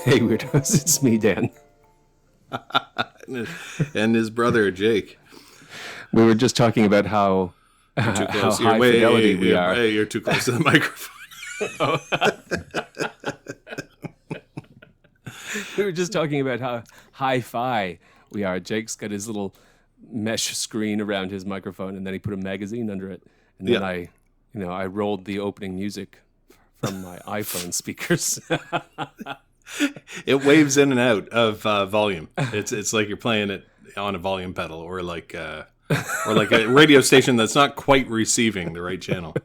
Hey, weirdos, it's me, Dan. And his brother, Jake. We were just talking about how Too how close. high fidelity we are. You're too close to the microphone. We were just talking about how hi-fi we are. Jake's got his little mesh screen around his microphone, and then he put a magazine under it. And then I rolled the opening music from my iPhone speakers. It waves in and out of volume. It's like you're playing it on a volume pedal, or like a radio station that's not quite receiving the right channel.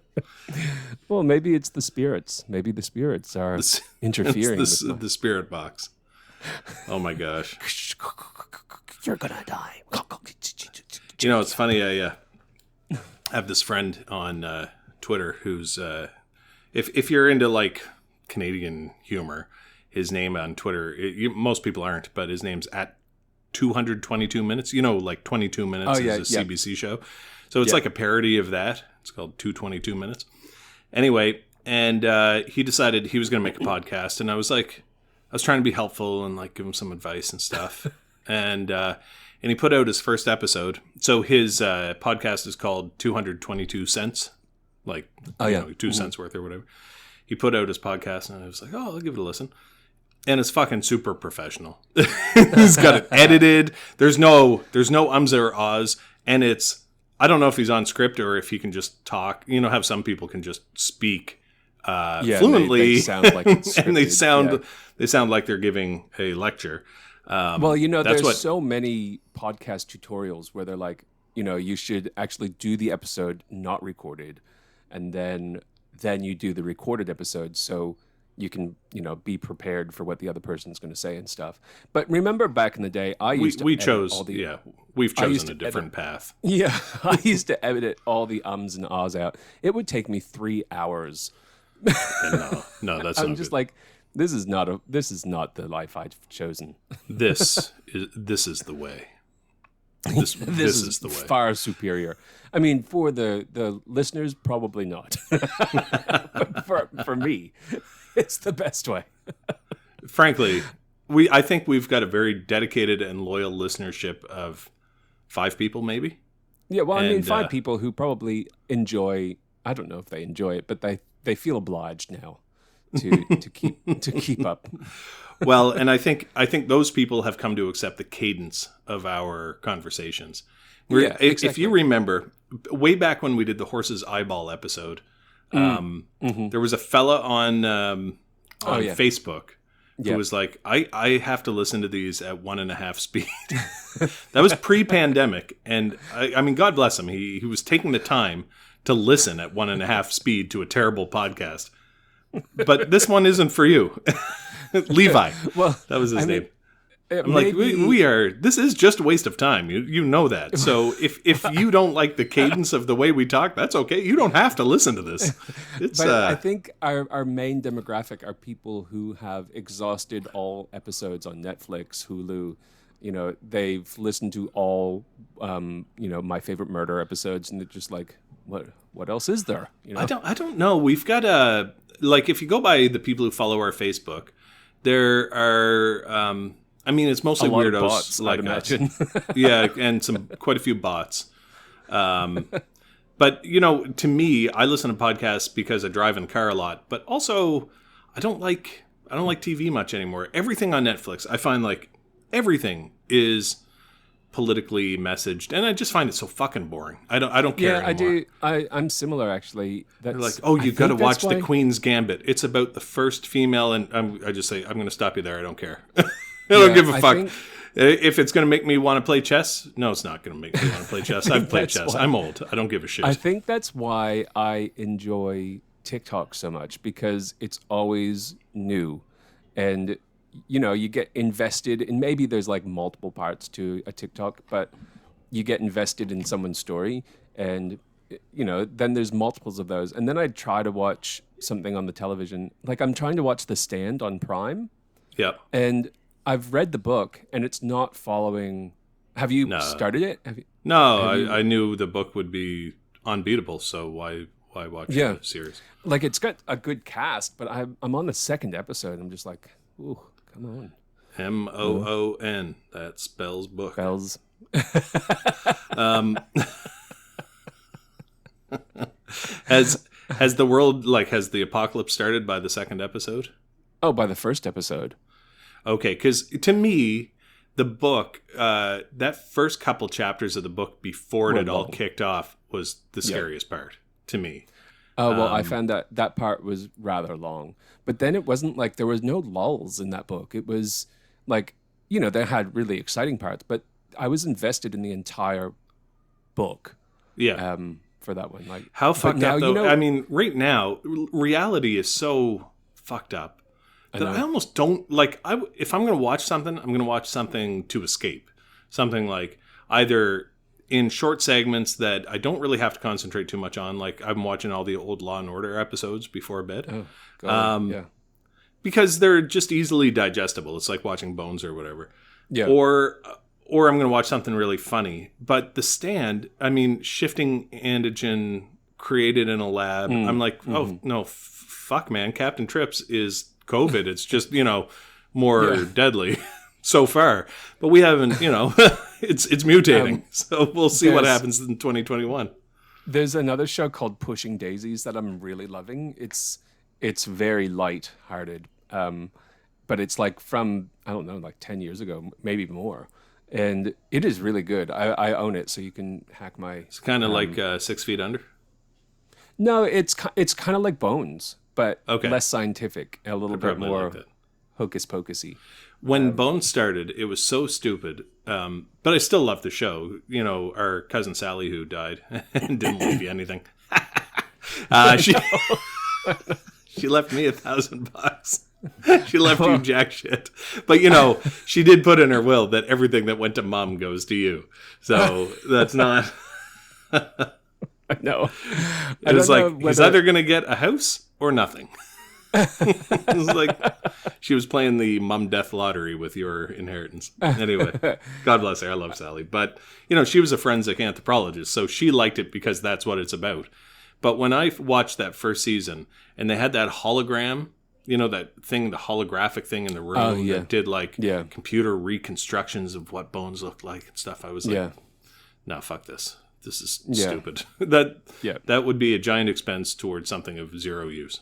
Well, maybe it's the spirits. Maybe the spirits are interfering. It's the spirit box. Oh my gosh! You're gonna die. You know, it's funny. I have this friend on Twitter who's if you're into like Canadian humor, his name on Twitter. Most people aren't, but his name's at 222 minutes. You know, like 22 minutes is a CBC show. So it's like a parody of that. It's called 222 minutes. Anyway, and he decided he was going to make a podcast, and I was trying to be helpful and like give him some advice and stuff. and he put out his first episode. So his podcast is called 222 cents, like 2 cents worth or whatever. He put out his podcast, and I was like, oh, I'll give it a listen. And it's fucking super professional. He's got it edited. There's no ums or ahs, and I don't know if he's on script or if he can just talk. You know, have some people can just speak fluently, they sound like it's and they scripted, sound like they're giving a lecture. Well, there's so many podcast tutorials where they're like, you should actually do the episode not recorded, and then you do the recorded episode, so you can, be prepared for what the other person's going to say and stuff. But remember back in the day, we've chosen a different path. Yeah, I used to edit all the ums and ahs out. It would take me 3 hours. No, that's I'm not just good. like, this is not the life I've chosen. This is the way. This is the way. Far superior. I mean, for the listeners, probably not. But for me, it's the best way. Frankly, I think we've got a very dedicated and loyal listenership of 5 people, maybe. Yeah, well, I mean, 5 people who probably enjoy. I don't know if they enjoy it, but they feel obliged now to keep up. Well, and I think those people have come to accept the cadence of our conversations. If you remember, way back when we did the horse's eyeball episode, there was a fella on Facebook who was like, I have to listen to these at 1.5 speed. That was pre-pandemic, and I mean, God bless him. He was taking the time to listen at 1.5 speed to a terrible podcast. But this one isn't for you. Levi. Well, that was his name. I'm like, we are. This is just a waste of time. You know that. So if you don't like the cadence of the way we talk, that's okay. You don't have to listen to this. But I think our main demographic are people who have exhausted all episodes on Netflix, Hulu. They've listened to all My Favorite Murder episodes, and they're just like, what else is there? I don't know. We've got if you go by the people who follow our Facebook, there are. I mean, it's mostly weirdos bots, like I'd imagine. Yeah, and quite a few bots. But to me, I listen to podcasts because I drive in the car a lot. But also, I don't like TV much anymore. Everything on Netflix, I find like everything is politically messaged, and I just find it so fucking boring. I don't care anymore. I do. I'm similar, actually. They're like, oh, you got to watch The Queen's Gambit. It's about the first female, and I just say, I'm going to stop you there. I don't care. I don't give a fuck. If it's going to make me want to play chess, no, it's not going to make me want to play chess. I've played chess. I'm old. I don't give a shit. I think that's why I enjoy TikTok so much, because it's always new. And, you get invested in, maybe there's like multiple parts to a TikTok, but you get invested in someone's story, and, then there's multiples of those. And then I try to watch something on the television. Like, I'm trying to watch The Stand on Prime. Yeah. And I've read the book, and it's not following. Have you started it? I knew the book would be unbeatable, so why watch the series? Like, it's got a good cast, but I'm on the second episode. I'm just like, ooh, Come on. Moon. That spells book. Bells. Has the world, like, has the apocalypse started by the second episode? Oh, by the first episode. Okay, because to me, the book, that first couple chapters of the book before it all kicked off was the scariest part to me. Oh, well, I found that part was rather long. But then it wasn't like there was no lulls in that book. It was like, they had really exciting parts, but I was invested in the entire book. Yeah. For that one. Like, how fucked up, though? I mean, right now, reality is so fucked up that I almost don't, like, if I'm going to watch something, I'm going to watch something to escape. Something like either in short segments that I don't really have to concentrate too much on. Like, I'm watching all the old Law and Order episodes before bed. Oh, God. Yeah. Because they're just easily digestible. It's like watching Bones or whatever. Yeah. Or I'm going to watch something really funny. But The Stand, I mean, shifting antigen created in a lab. I'm like, oh, no, fuck, man. Captain Trips is COVID. It's just, more deadly so far. But we haven't, it's mutating. So we'll see what happens in 2021. There's another show called Pushing Daisies that I'm really loving. It's very light-hearted. But it's like from, I don't know, like 10 years ago, maybe more. And it is really good. I own it, so you can hack my... It's kind of like 6 Feet Under? No, it's kind of like Bones, but less scientific, a little bit more hocus pocusy. When Bones started, it was so stupid, but I still love the show. Our cousin Sally, who died and didn't leave you anything. She left me $1,000. She left you jack shit. But, she did put in her will that everything that went to Mom goes to you. So that's not... No. It was like, he's either going to get a house or nothing. It was like she was playing the mum death lottery with your inheritance. Anyway, God bless her. I love Sally. But, she was a forensic anthropologist, so she liked it because that's what it's about. But when I watched that first season and they had that hologram, that thing, the holographic thing in the room that did computer reconstructions of what Bones looked like and stuff, I was like, no, fuck this. This is stupid. That would be a giant expense towards something of zero use.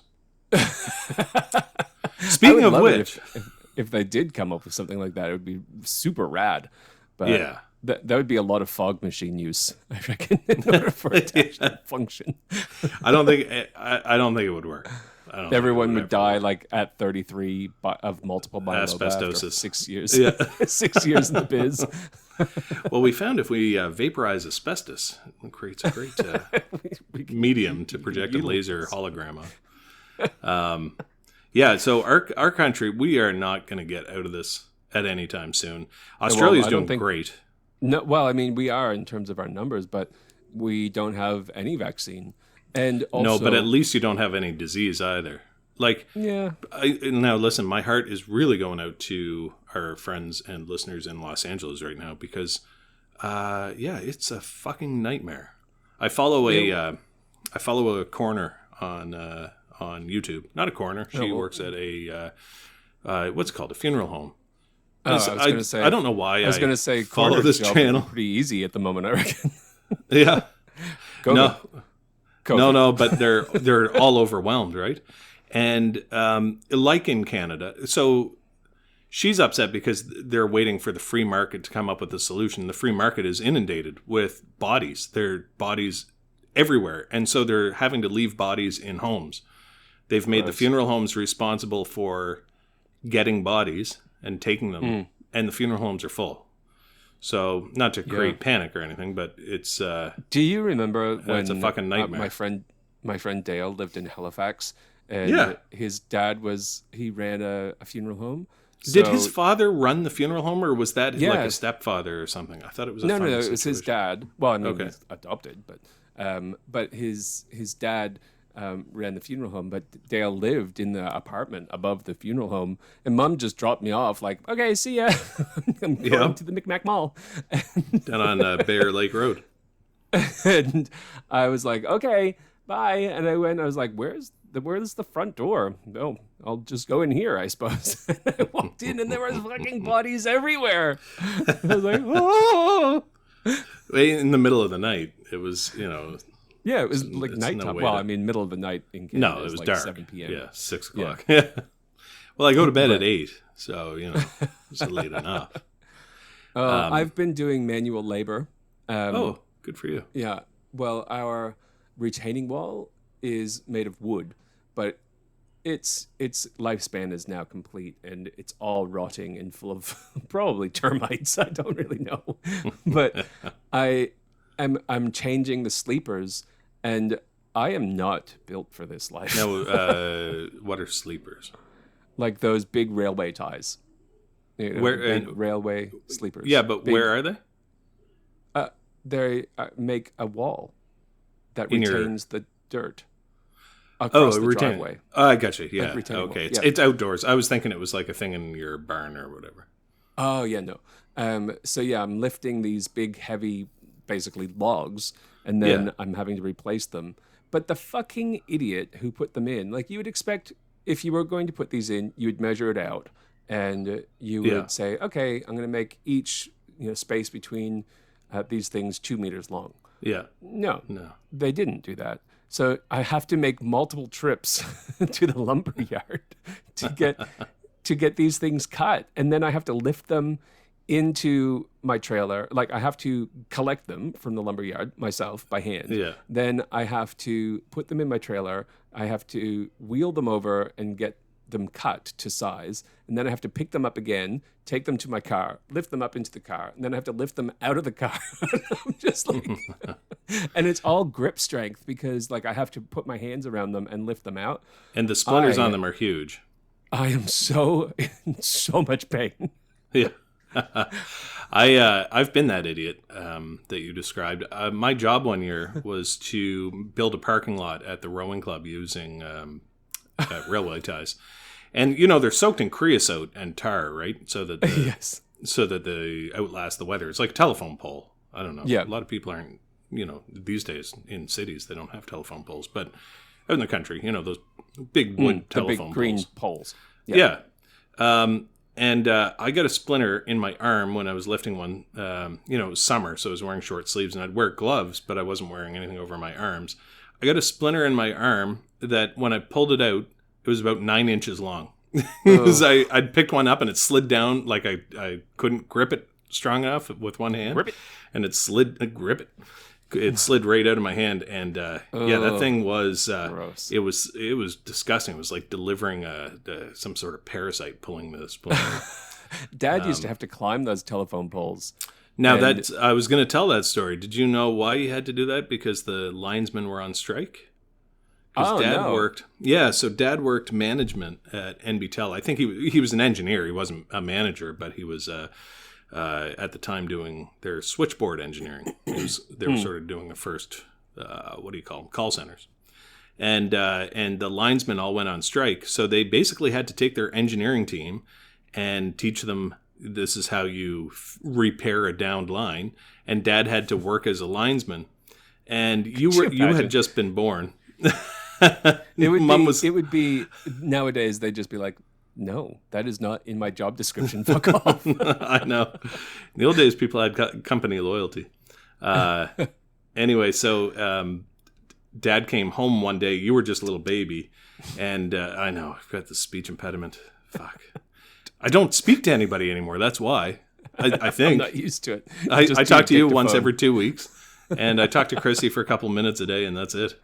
Speaking of which, if they did come up with something like that, it would be super rad. But that would be a lot of fog machine use, I reckon, in order for it to function. I don't think it would work. Everyone would die like at 33 of multiple myeloma asbestosis. 6 years. 6 years in the biz. Well, we found if we vaporize asbestos, it creates a great medium to project a laser hologram on. So our country, we are not going to get out of this at any time soon. Australia's doing great. No, well, I mean, we are in terms of our numbers, but we don't have any vaccine. And also, no, but at least you don't have any disease either. Like, now listen, my heart is really going out to our friends and listeners in Los Angeles right now because, it's a fucking nightmare. I follow a coroner on YouTube. Not a coroner. She works at a what's it called, a funeral home. I was going to say. I don't know why. I was going to say follow this channel. Pretty easy at the moment, I reckon. Yeah. COVID. No, but they're all overwhelmed, right? And like in Canada, so she's upset because they're waiting for the free market to come up with a solution. The free market is inundated with bodies. There are bodies everywhere, and so they're having to leave bodies in homes. They've made the funeral homes responsible for getting bodies and taking them, and the funeral homes are full. So, not to create panic or anything, but it's... Do you remember when it's a fucking nightmare. My friend Dale lived in Halifax, and his dad ran a funeral home. Did his father run the funeral home, or was that like a stepfather or something? I thought it was No, it was his dad. Well, I mean, he's adopted, but his dad... ran the funeral home, but Dale lived in the apartment above the funeral home, and Mom just dropped me off like, okay, see ya. I'm going to the Micmac Mall. Down on Bear Lake Road. And I was like, okay, bye. And I was like, where's the front door? Oh, I'll just go in here, I suppose. I walked in and there was fucking bodies everywhere. I was like, oh. In the middle of the night, it was, Yeah, it was like it's nighttime. no way well, to- I mean, middle of the night in Canada. No, it was like dark. 7 p.m. Yeah, 6 o'clock. Yeah. Well, I go to bed at 8, so, it's late enough. I've been doing manual labor. Oh, good for you. Yeah. Well, our retaining wall is made of wood, but its lifespan is now complete, and it's all rotting and full of probably termites. I don't really know, but I'm changing the sleepers, and I am not built for this life. Now, what are sleepers? Like those big railway ties. Where big railway sleepers. Yeah, but Big- where are they? They make a wall that In your- retains the dirt across the retaining. driveway. I got you. Yeah. retaining wall. Okay. Yeah. It's outdoors. I was thinking it was like a thing in your barn or whatever. Oh yeah, no. So yeah, I'm lifting these big, heavy, basically logs, and then Yeah. I'm having to replace them. But the fucking idiot who put them in, like you would expect, if you were going to put these in, you would measure it out, and you Yeah. would say, okay, I'm going to make each space between these things 2 meters long. Yeah. No, No. they didn't do that. So I have to make multiple trips to the lumber yard to get these things cut, and then I have to lift them into my trailer. Like I have to collect them from the lumber yard myself by hand. Yeah. Then I have to put them in my trailer. I have to wheel them over and get them cut to size, and then I have to pick them up again, take them to my car, lift them up into the car, and then I have to lift them out of the car. I'm just like, and it's all grip strength because like I have to put my hands around them and lift them out. And the splinters I- on them are huge. I am so in so much pain. Yeah. I've been that idiot that you described. My job one year was to build a parking lot at the rowing club using railway ties. And they're soaked in creosote and tar, right? So that Yes. they outlast the weather. It's like a telephone pole. I don't know. Yeah. A lot of people aren't, these days in cities they don't have telephone poles, but out in the country, those big wood The telephone big green poles. poles. Yeah. And I got a splinter in my arm when I was lifting one. It was summer, so I was wearing short sleeves, and I'd wear gloves, but I wasn't wearing anything over my arms. I got a splinter in my arm that when I pulled it out, it was about 9 inches long. Because I'd picked one up and it slid down, like I couldn't grip it strong enough with one hand. Grip it. And it slid, grip it. It slid right out of my hand, and that thing was Gross. it was disgusting. It was like delivering some sort of parasite pulling the splinter. Dad used to have to climb those telephone poles. Now And- I was going to tell that story. Did you know why he had to do that? Because the linesmen were on strike. Oh, Dad no. worked. Yeah, so Dad worked management at NBTEL. I think he was an engineer. He wasn't a manager, but he was at the time doing their switchboard engineering. They were sort of doing the first what do you call them? Call centers. And the linesmen all went on strike, so they basically had to take their engineering team and teach them this is how you repair a downed line. And Dad had to work as a linesman, and you imagine? had just been born. It would be nowadays they'd just be like, no, that is not in my job description. Fuck off. I know. In the old days, people had company loyalty. Anyway, so Dad came home one day. You were just a little baby, and I know I've got the speech impediment. Fuck, I don't speak to anybody anymore. That's why. I I'm think not used to it. I Just talk to you dictaphone. once every 2 weeks, and I talk to Chrissy for a couple minutes a day, and that's it.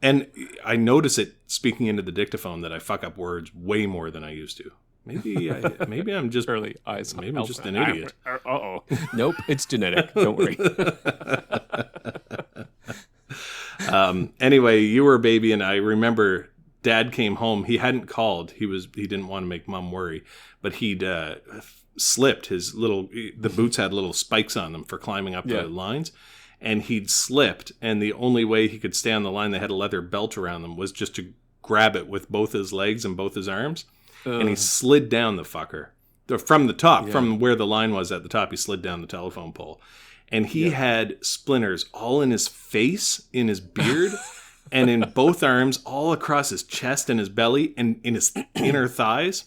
And I notice it speaking into the dictaphone that I fuck up words way more than I used to. Maybe I'm just Early eyes. Maybe I'm just an idiot. Uh-oh. Nope, it's genetic. Don't worry. Anyway, you were a baby, and I remember Dad came home. He hadn't called. He didn't want to make Mom worry, but he'd slipped the boots had little spikes on them for climbing up Yeah. the lines, and he'd slipped, and the only way he could stay on the line, they had a leather belt around them, was just to grab it with both his legs and both his arms, and he slid down the fucker from the top, from where the line was at the top. He slid down the telephone pole, and he had splinters all in his face, in his beard, and in both arms, all across his chest and his belly, and in his inner thighs.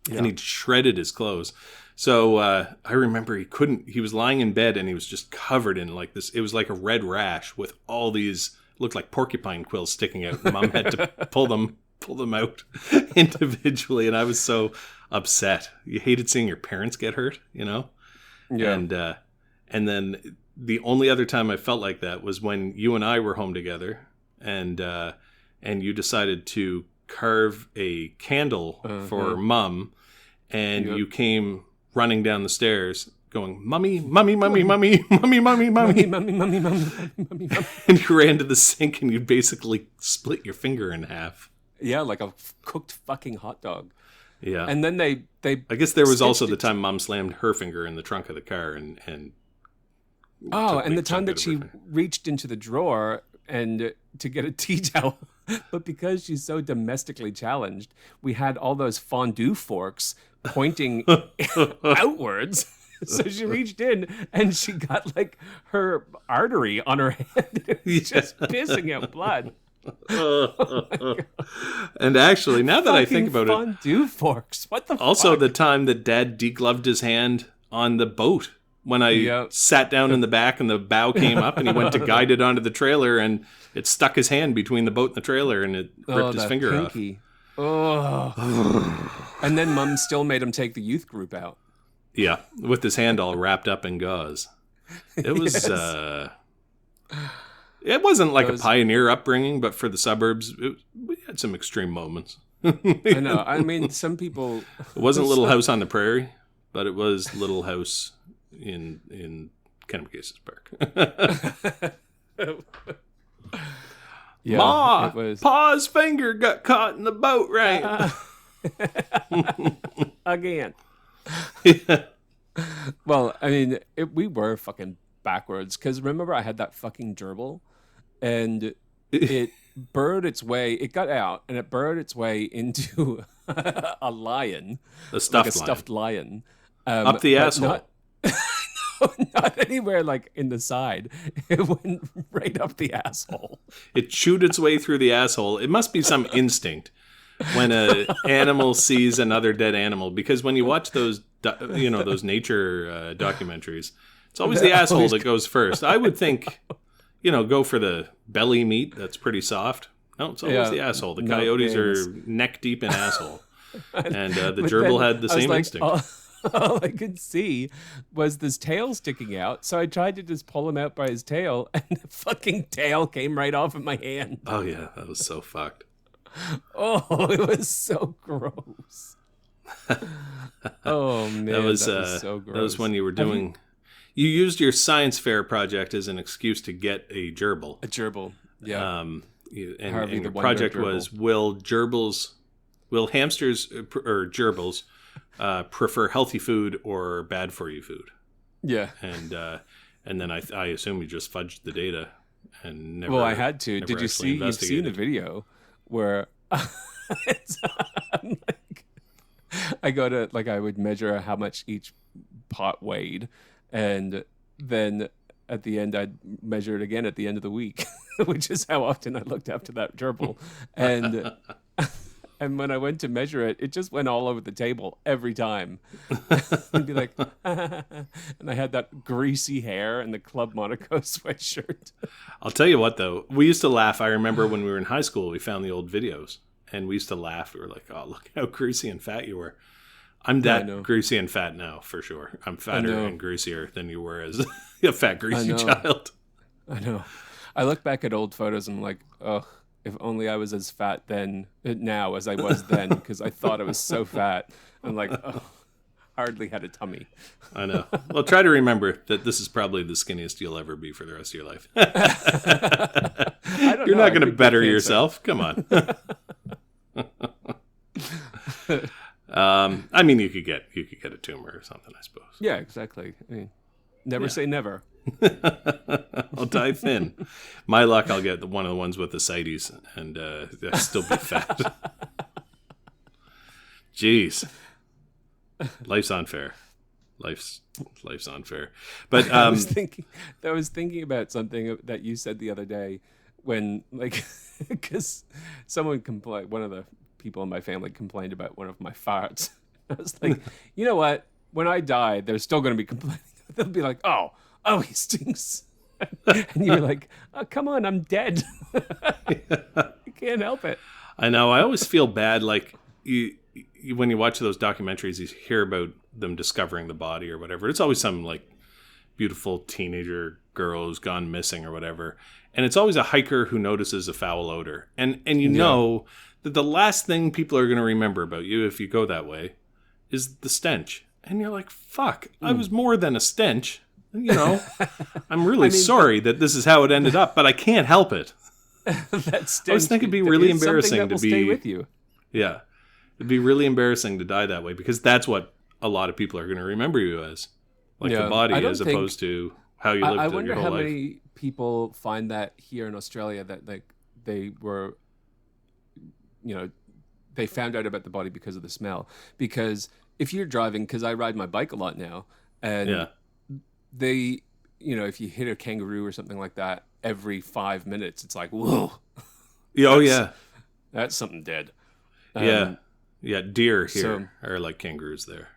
Yeah. And he'd shredded his clothes. So I remember he was lying in bed and he was just covered in like this. It was like a red rash with all these, looked like porcupine quills sticking out. Mom had to pull them out individually. And I was so upset. You hated seeing your parents get hurt, you know? Yeah. And then the only other time I felt like that was when you and I were home together and you decided to carve a candle for Mom, and you came running down the stairs going, "Mummy, mummy, mummy, mummy, mummy, mummy, mummy, mummy, mummy, mummy, mummy." And you ran to the sink and you basically split your finger in half. Yeah, like a cooked fucking hot dog. Yeah. And then they I guess there was also the time Mom slammed her finger in the trunk of the car and the time that she reached into the drawer and to get a tea towel. But because she's so domestically challenged, we had all those fondue forks pointing outwards. So she reached in and she got like her artery on her hand. It was just pissing out blood. Oh and actually, now that I think about fondue forks. What the also fuck? The time that Dad degloved his hand on the boat when I sat down in the back and the bow came up and he went to guide it onto the trailer and it stuck his hand between the boat and the trailer and it ripped his finger pinky. Off. Oh. And then Mom still made him take the youth group out. Yeah, with his hand all wrapped up in gauze. It was it wasn't like a pioneer upbringing, but for the suburbs, we had some extreme moments. I know. I mean, some people... It wasn't Little House on the Prairie, but it was Little House in Kennebecasis Park. Yeah, Ma, it was... Pa's finger got caught in the boat ramp. Again. Yeah. Well, I mean, we were fucking backwards because remember I had that fucking gerbil and it burrowed its way. It got out and it burrowed its way into a lion, a stuffed lion, up the asshole. Not anywhere like in the side. It went right up the asshole. It chewed its way through the asshole. It must be some instinct when an animal sees another dead animal, because when you watch those, those nature documentaries, it's always the asshole that goes first. I would think, go for the belly meat. That's pretty soft. No, it's always the asshole. The coyotes are neck deep in asshole. And the gerbil had the same instinct. All I could see was this tail sticking out. So I tried to just pull him out by his tail, and the fucking tail came right off of my hand. Oh, yeah. That was so fucked. Oh, it was so gross. Oh, man. That was so gross. That was when you were doing... You used your science fair project as an excuse to get a gerbil. A gerbil, yeah. And your project was, will hamsters or gerbils prefer healthy food or bad for you food? Yeah. And then I assume you just fudged the data and never. Well, I had to. Did you see? You've seen the video where I go to I would measure how much each pot weighed, and then at the end I'd measure it again at the end of the week, which is how often I looked after that gerbil, and. And when I went to measure it, it just went all over the table every time. I'd be like, and I had that greasy hair and the Club Monaco sweatshirt. I'll tell you what, though. We used to laugh. I remember when we were in high school, we found the old videos. And we used to laugh. We were like, oh, look how greasy and fat you were. I'm that greasy and fat now, for sure. I'm fatter and greasier than you were as a fat, greasy child. I know. I look back at old photos and I'm like, ugh. If only I was as fat now as I was then, because I thought I was so fat. I'm like, oh, hardly had a tummy. I know. Well, try to remember that this is probably the skinniest you'll ever be for the rest of your life. You're not going to better yourself. Come on. I mean, you could get a tumor or something, I suppose. Yeah, exactly. I mean, never say never. I'll die thin. My luck, I'll get one of the ones with the ascites and I'll still be fat. Jeez. Life's unfair. life's unfair. But I was thinking about something that you said the other day when, like, because someone complained, one of the people in my family complained about one of my farts. I was like, you know what? When I die, they're still going to be complaining. They'll be like, oh, he stinks. And you're like, oh, come on, I'm dead. I can't help it. I know. I always feel bad. Like you, when you watch those documentaries, you hear about them discovering the body or whatever. It's always some like beautiful teenager girl who's gone missing or whatever. And it's always a hiker who notices a foul odor. And you know that the last thing people are going to remember about you if you go that way is the stench. And you're like, fuck, I was more than a stench. You know, I'm really sorry that this is how it ended up, but I can't help it. That stench, I was thinking it'd be really embarrassing to be stay with you. Yeah. It'd be really embarrassing to die that way because that's what a lot of people are going to remember you as. Like the body as opposed to how you lived I your wonder whole how life. many people find that here in Australia that like they were, you know, they found out about the body because of the smell. Because if you're driving, because I ride my bike a lot now, and they, you know, if you hit a kangaroo or something like that, every 5 minutes, it's like, whoa. That's something dead. Deer here are like kangaroos there.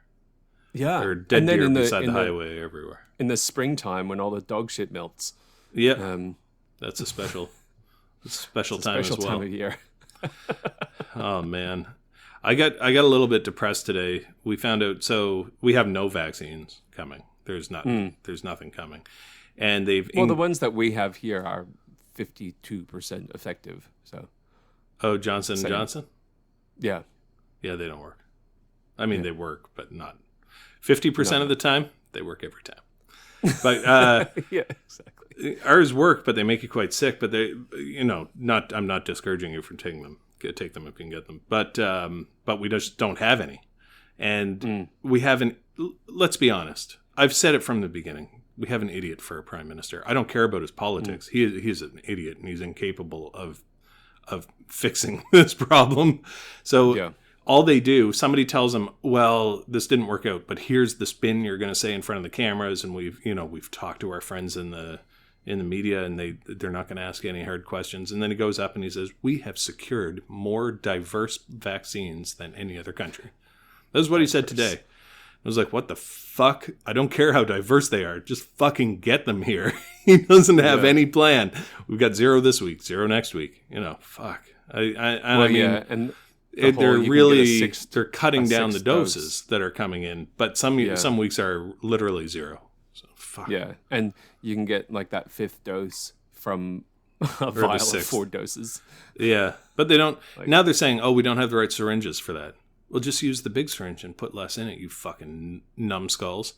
Yeah. Or dead deer beside the highway everywhere. In the springtime when all the dog shit melts. Yeah. That's a special time as well. Special time of year. Oh man. I got a little bit depressed today. We found out, so we have no vaccines coming. There's nothing coming. And the ones that we have here are 52% effective. So Johnson & Johnson? Yeah. Yeah, they don't work. I mean, they work, but not 50% of the time. They work every time. But yeah, exactly. Ours work, but they make you quite sick. But they, you know, I'm not discouraging you from taking them. Take them if you can get them. But we just don't have any, and we haven't. Let's be honest. I've said it from the beginning. We have an idiot for a prime minister. I don't care about his politics. He's an idiot, and he's incapable of fixing this problem. So all they do, somebody tells them, well, this didn't work out, but here's the spin you're going to say in front of the cameras. And we've talked to our friends in the media, and they're not going to ask any hard questions. And then he goes up and he says, we have secured more diverse vaccines than any other country. That is what he said today. I was like, what the fuck? I don't care how diverse they are. Just fucking get them here. He doesn't have any plan. We've got 0 this week, 0 next week. You know, fuck. And they're cutting down the doses that are coming in, but some weeks are literally 0. So fuck. Yeah, and you can get like that 5th dose from a vial of 4 doses. Yeah, but they don't. Now they're saying, oh, we don't have the right syringes for that. Well, just use the big syringe and put less in it, you fucking numbskulls.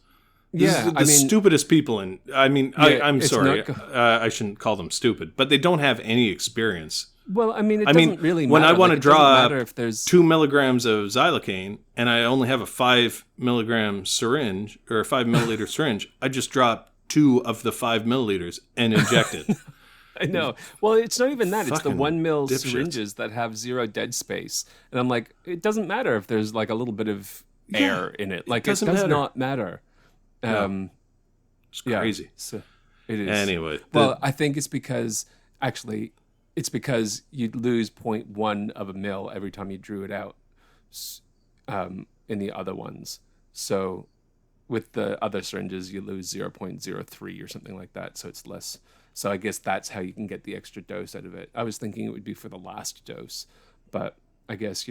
The stupidest people in. I mean, I'm sorry. I shouldn't call them stupid, but they don't have any experience. Well, I mean, it doesn't really matter. When I want to draw up if there's 2 milligrams of xylocaine and I only have a 5 milligram syringe or a 5 milliliter syringe, I just drop 2 of the 5 milliliters and inject it. I know. Well, it's not even that. It's the 1 mil dipshits. syringes that have 0 dead space. And I'm like, it doesn't matter if there's like a little bit of air in it. Like, it does not matter. It's crazy. So it is. Anyway. Well, I think it's because you'd lose 0.1 of a mil every time you drew it out in the other ones. So with the other syringes, you lose 0.03 or something like that. So it's less. So I guess that's how you can get the extra dose out of it. I was thinking it would be for the last dose, but I guess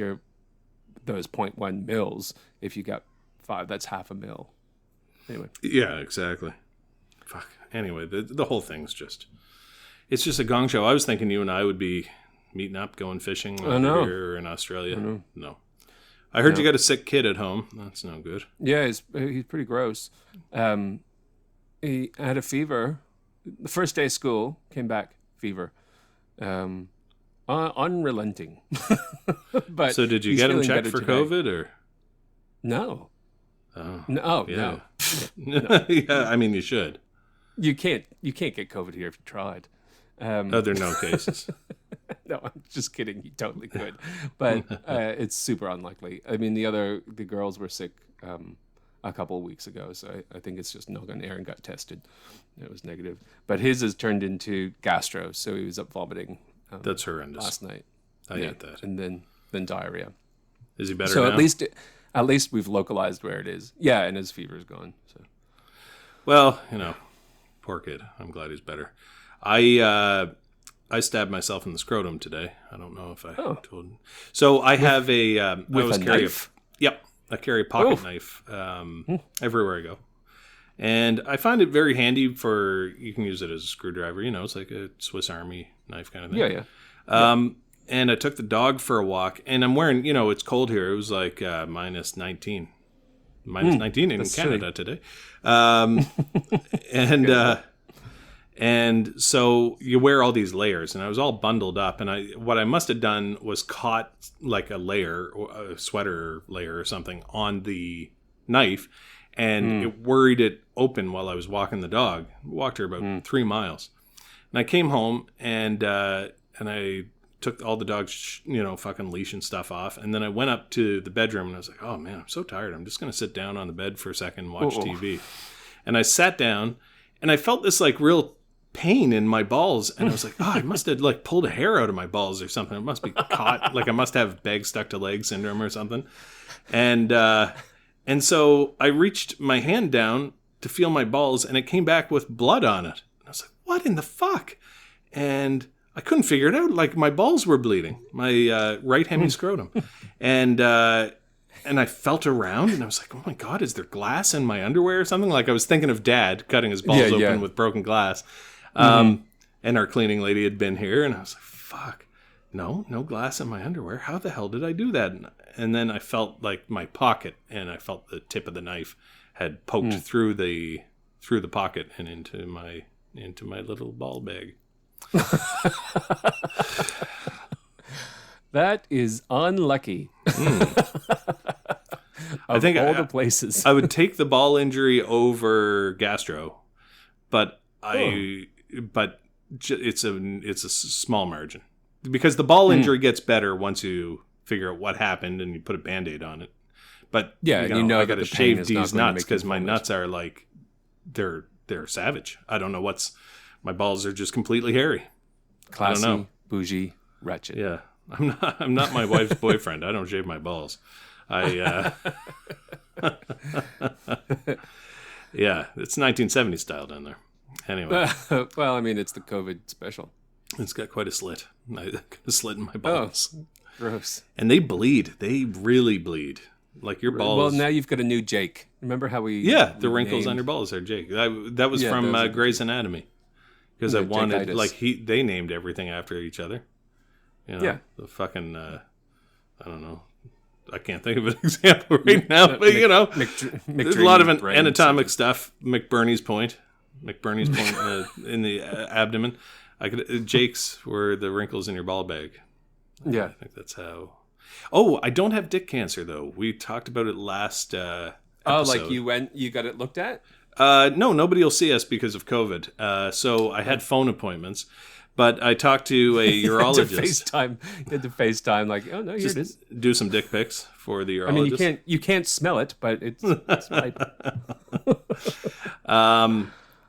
those 0.1 mils, if you got 5, that's half a mil. Anyway. Yeah, exactly. Fuck. Anyway, the whole thing's it's just a gong show. I was thinking you and I would be meeting up, going fishing here or in Australia. No. I heard you got a sick kid at home. That's no good. Yeah, he's pretty gross. He had a fever. The first day of school, came back, fever. Unrelenting. But so did you get him checked for COVID or? No. Oh. No. No. Yeah, I mean you should. You can't get COVID here if you tried. There are no cases. No, I'm just kidding. You totally could, but it's super unlikely. I mean, the girls were sick. a couple of weeks ago. So I think it's just knock on air and got tested. It was negative. But his has turned into gastro. So he was up vomiting That's horrendous. last night. I hate that. And then diarrhea. Is he better So now? at least we've localized where it is. Yeah, and his fever's gone. So Well, poor kid. I'm glad he's better. I stabbed myself in the scrotum today. I don't know if I told. So I have a with a knife. Yep, I carry a pocket knife everywhere I go, and I find it very handy for. You can use it as a screwdriver. It's like a Swiss Army knife kind of thing. Yeah. And I took the dog for a walk, and I'm wearing. It's cold here. It was like minus 19. Minus 19 in Canada today. And so you wear all these layers, and I was all bundled up, and what I must have done was caught like a layer, or a sweater layer or something on the knife, and it worried it open while I was walking the dog. Walked her about 3 miles. And I came home, and I took all the dog's, fucking leash and stuff off, and then I went up to the bedroom, and I was like, oh man, I'm so tired. I'm just going to sit down on the bed for a second and watch TV. And I sat down, and I felt this like real pain in my balls, and I was like, I must have like pulled a hair out of my balls or something. It must be caught, like I must have bag stuck to leg syndrome or something. And so I reached my hand down to feel my balls, and it came back with blood on it. And I was like, what in the fuck? And I couldn't figure it out. Like my balls were bleeding, my right hemiscrotum, and I felt around, and I was like, oh my God, is there glass in my underwear or something? Like I was thinking of Dad cutting his balls open with broken glass. And our cleaning lady had been here, and I was like, fuck, no glass in my underwear. How the hell did I do that? And then I felt like my pocket, and I felt the tip of the knife had poked through the pocket and into my little ball bag. That is unlucky. I think all the places. I would take the ball injury over gastro, but it's a small margin, because the ball injury gets better once you figure out what happened and you put a Band-Aid on it. But I got to shave these nuts because my nuts are like they're savage. I don't know my balls are just completely hairy. Classy, I don't know. Bougie, wretched. Yeah, I'm not my wife's boyfriend. I don't shave my balls. Yeah, it's 1970s style down there. Anyway. Well, I mean, it's the COVID special. It's got quite a slit. I got a slit in my balls. Oh, gross. And they bleed. They really bleed. Like your balls. Well, now you've got a new Jake. Remember how we... Yeah, the wrinkles on your balls are Jake. That was from Grey's Anatomy. Because I wanted... Jake-itis. They named everything after each other. The fucking... I don't know. I can't think of an example right now. But, there's a lot of anatomic stuff. McBurney's point in the abdomen. Jake's were the wrinkles in your ball bag. Yeah, I think that's how. Oh, I don't have dick cancer though. We talked about it last episode. Oh, like you got it looked at? No, nobody will see us because of COVID. So I had phone appointments, but I talked to a urologist. You had to FaceTime, like, oh no, here it is. Do some dick pics for the urologist. I mean, you can't smell it, but it's right.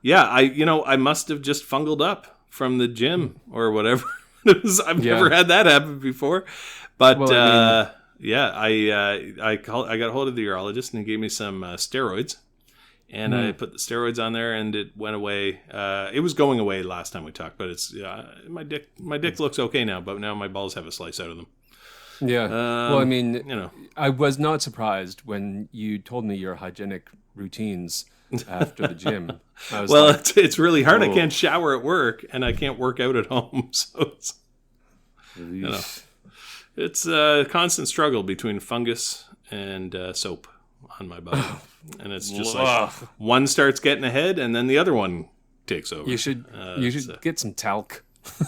Yeah, I must have just fungled up from the gym or whatever. I've never had that happen before. But I got a hold of the urologist, and he gave me some steroids. And I put the steroids on there, and it went away. It was going away last time we talked, but it's my dick looks okay now, but now my balls have a slice out of them. Yeah. Well, I mean, I was not surprised when you told me your hygienic routines after the gym. It's really hard. I can't shower at work, and I can't work out at home, so it's a constant struggle between fungus and soap on my body. And it's just like one starts getting ahead, and then the other one takes over. You should get some talc.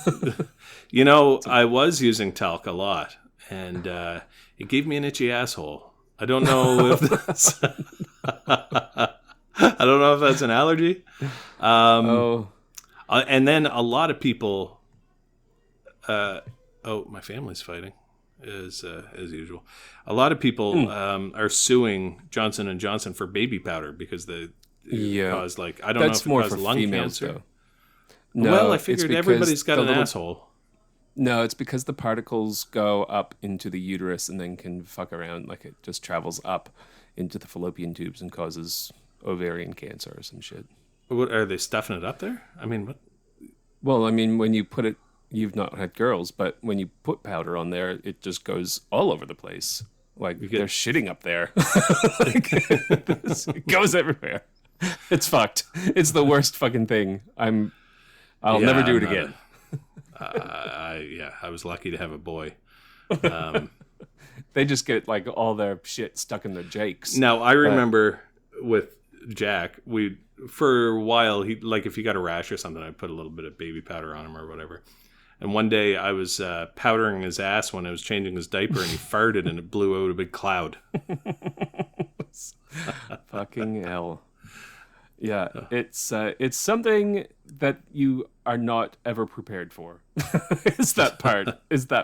I was using talc a lot, and it gave me an itchy asshole. I don't know if that's an allergy. And then a lot of people. My family's fighting. as usual. A lot of people are suing Johnson and Johnson for baby powder because they cause like I don't know if it caused lung cancer. Though. No, well, I figured everybody's got an asshole. No, it's because the particles go up into the uterus and then can fuck around. Like it just travels up into the fallopian tubes and causes ovarian cancer or some shit. What are they stuffing it up there? I mean, what? Well, I mean, when you put it, you've not had girls, but when you put powder on there, it just goes all over the place. Like they're shitting up there. Like, it goes everywhere. It's fucked. It's the worst fucking thing. I'll never do it again. I was lucky to have a boy. They just get like all their shit stuck in their jakes. Now I remember with Jack, for a while he like if he got a rash or something, I'd put a little bit of baby powder on him or whatever. And one day I was powdering his ass when I was changing his diaper, and he farted and it blew out a big cloud. Fucking hell. Yeah, it's something that you are not ever prepared for. Is that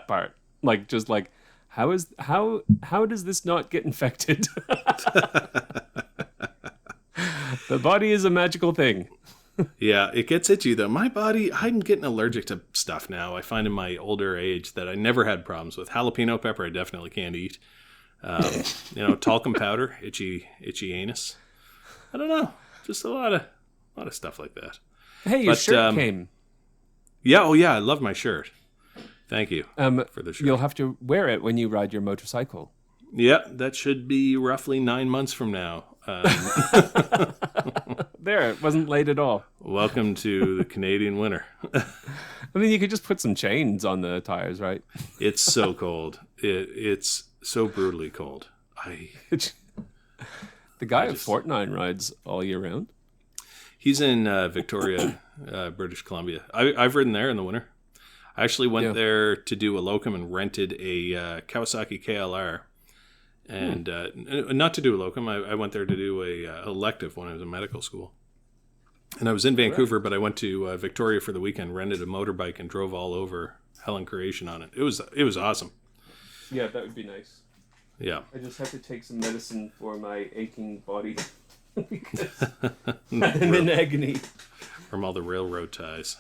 part. Like just like how does this not get infected? The body is a magical thing. Yeah, it gets at you though. My body, I'm getting allergic to stuff now. I find in my older age that I never had problems with. Jalapeno pepper I definitely can't eat. Talcum powder, itchy anus. I don't know. Just a lot of stuff like that. Hey, your shirt came. Yeah, I love my shirt. Thank you for the shirt. You'll have to wear it when you ride your motorcycle. Yeah, that should be roughly 9 months from now. There, it wasn't late at all. Welcome to the Canadian winter. I mean, you could just put some chains on the tires, right? It's so cold. It's so brutally cold. The guy at Fortnite rides all year round. He's in Victoria, British Columbia. I've ridden there in the winter. I actually went there to do a locum and rented a Kawasaki KLR. And not to do a locum. I went there to do a elective when I was in medical school. And I was in Vancouver, but I went to Victoria for the weekend, rented a motorbike, and drove all over Helen Creation on it. It was awesome. Yeah, that would be nice. Yeah. I just have to take some medicine for my aching body because I'm in agony from all the railroad ties.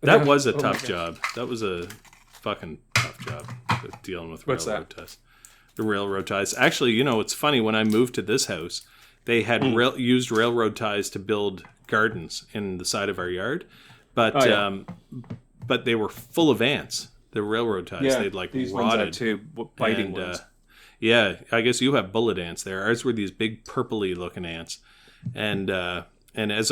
That was a tough job. That was a fucking tough job, dealing with railroad ties. The railroad ties. Actually, it's funny. When I moved to this house, they had used railroad ties to build gardens in the side of our yard, but but they were full of ants. The railroad ties. They'd like these rotted. Ones are too biting ones. Yeah, I guess you have bullet ants there. Ours were these big purpley looking ants, and as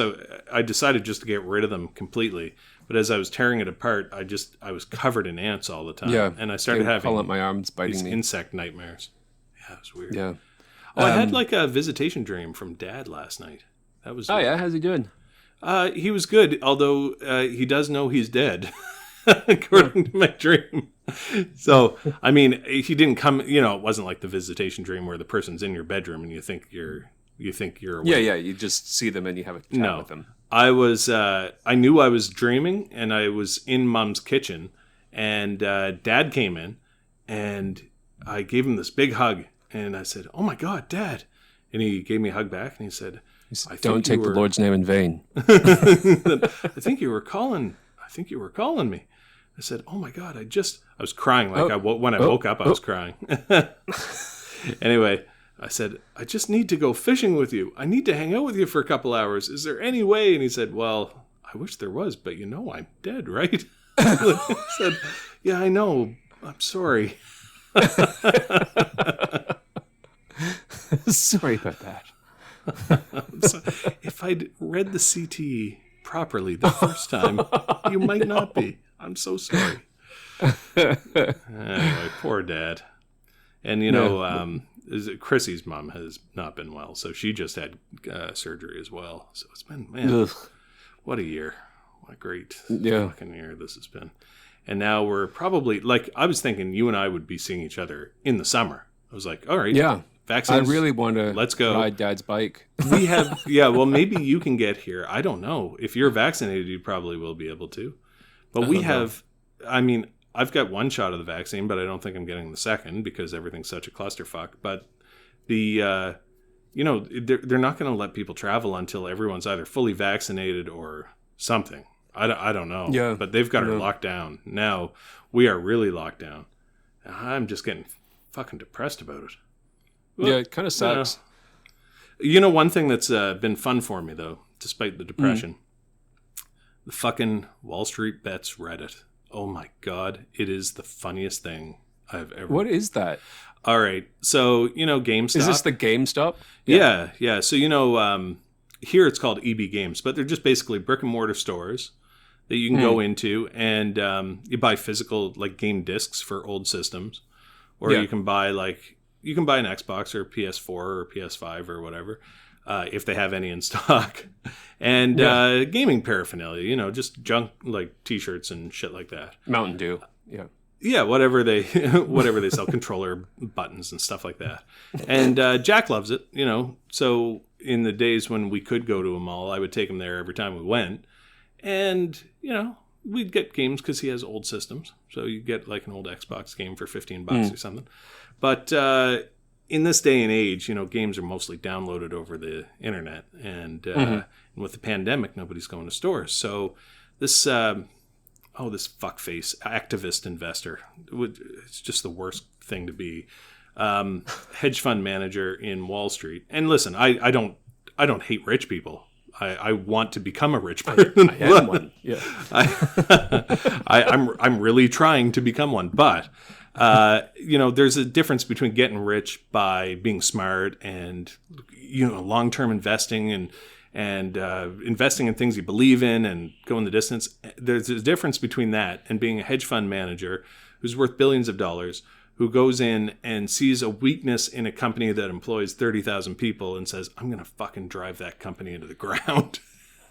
I decided just to get rid of them completely. But as I was tearing it apart, I was covered in ants all the time. Yeah, and I started having crawl up my arms, biting me. Insect nightmares. Yeah, it was weird. Yeah. I had like a visitation dream from Dad last night. That was. Oh yeah, how's he doing? He was good, although he does know he's dead, according to my dream. So I mean, he didn't come. It wasn't like the visitation dream where the person's in your bedroom and you think you're awake. Yeah. You just see them and you have a chat with them. I knew I was dreaming, and I was in Mom's kitchen, and Dad came in, and I gave him this big hug, and I said, "Oh my God, Dad!" And he gave me a hug back, and he said, "Don't take the Lord's name in vain." I think you were calling me. I said, "Oh my God, I was crying when I woke up, I was crying." Anyway. I said, "I just need to go fishing with you. I need to hang out with you for a couple hours. Is there any way?" And he said, "Well, I wish there was, but I'm dead, right?" I said, "Yeah, I know. I'm sorry." Sorry about that. So, if I'd read the CT properly the first time, you might not be. I'm so sorry. Anyway, poor Dad. And, Chrissy's mom has not been well, so she just had surgery as well. So it's been, what a year. What a great fucking year this has been. And now we're probably, I was thinking you and I would be seeing each other in the summer. I was like, all right. Yeah. Vaccines. I really want to let's go. Ride Dad's bike. We have, well, maybe you can get here. I don't know. If you're vaccinated, you probably will be able to. But we have, I've got one shot of the vaccine, but I don't think I'm getting the second because everything's such a clusterfuck. But the they're not going to let people travel until everyone's either fully vaccinated or something. I don't know. Yeah. But they've got her locked down. Now we are really locked down. I'm just getting fucking depressed about it. Well, yeah, it kind of sucks. One thing that's been fun for me, though, despite the depression, the fucking Wall Street Bets Reddit. Oh, my God. It is the funniest thing I've ever... What is that? All right. So, GameStop. Is this the GameStop? Yeah. So, here it's called EB Games, but they're just basically brick and mortar stores that you can go into, and you buy physical like game discs for old systems, or you can buy an Xbox or PS4 or PS5 or whatever, if they have any in stock, and gaming paraphernalia, just junk like T-shirts and shit like that. Mountain Dew. Yeah, whatever they sell, controller buttons and stuff like that. And Jack loves it, So in the days when we could go to a mall, I would take him there every time we went. And, we'd get games because he has old systems. So you get like an old Xbox game for $15 or something. But in this day and age, games are mostly downloaded over the internet. And with the pandemic, nobody's going to stores. So this... this fuckface activist investor. It's just the worst thing to be. Hedge fund manager in Wall Street. And listen, I don't hate rich people. I want to become a rich person. I am one. Yeah. I'm really trying to become one. But there's a difference between getting rich by being smart and long-term investing and investing in things you believe in and going the distance. There's a difference between that and being a hedge fund manager who's worth billions of dollars, who goes in and sees a weakness in a company that employs 30,000 people and says, I'm going to fucking drive that company into the ground